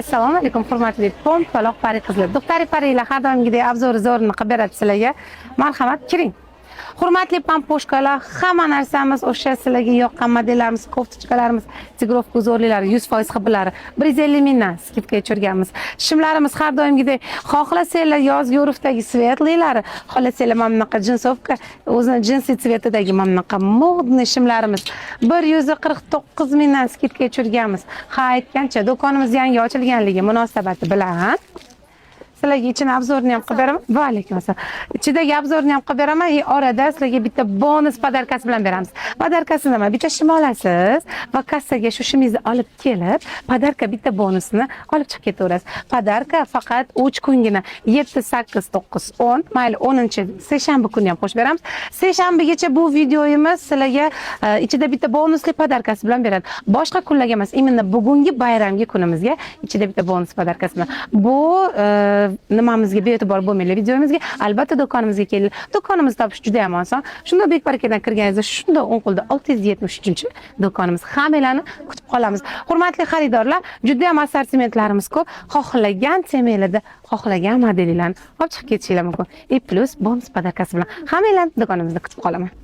Assalomu alaykum, hurmatli pompaloq pari qizlar. Doktor parilar har doimgidek obzor zo'rini qilib beradi sizlarga. Marhamat, kiring. Hurmatli pamposhkalar, hamma narsamiz o'sha sizlarga yoqqan modellarimiz, koftichkalarimiz, tigrovka uzorlilari, 100% hiblari 150 mingdan skidkaga tushirganmiz. Shimlarimiz har doimgidek, xohlasanglar yozgi urfdagi svetlilari, xohlasanglar mana bunaqa jinsovka, o'zini jinsi svetidagi mana bunaqa modniy shimlarimiz 149 mingdan skidkaga tushirganmiz. Ha, aytgancha do'konimiz yangi ochilganligi munosabati bilan sizlarga ichini obzorni ham qilib beraman. Va alaykum assalom. Ichidagi obzorni ham qilib beraman. Orada sizlarga bitta bonus podarkasi bilan beramiz. Podarkasi nima? Bitta shim olasiz va kassaga shu shimingizni olib kelib, podarka bitta bonusni olib chiqib ketaverasiz. Podarka faqat 3 kungina 7, 8, 9, 10, mayli 10-seshanba kuni ham qo'shib beramiz. Seshanbagacha bu videoyimiz sizlarga ichida bitta bonusli podarkasi bilan beradi. Boshqa kunlarga emas, imенно bugungi bayramgi kunimizga ichida bitta bonus podarkasi bilan. Bu nimamizga bee'tibor bo'lmanglar videomizga. Albatta do'konimizga kelinglar. Do'konimizni topish juda ham oson. Shunda Bekbarakadan kirganingizda shunda o'ng qo'lda 673-do'konimiz. Hammalarni kutib qolamiz. Hurmatli xaridorlar, juda ham assortimentlarimiz ko'p. Xohlagan temelida, xohlagan modellarni olib chiqib ketishingiz mumkin. Plus bonus podarkasi bilan hammalarni do'konimizda kutib qolaman.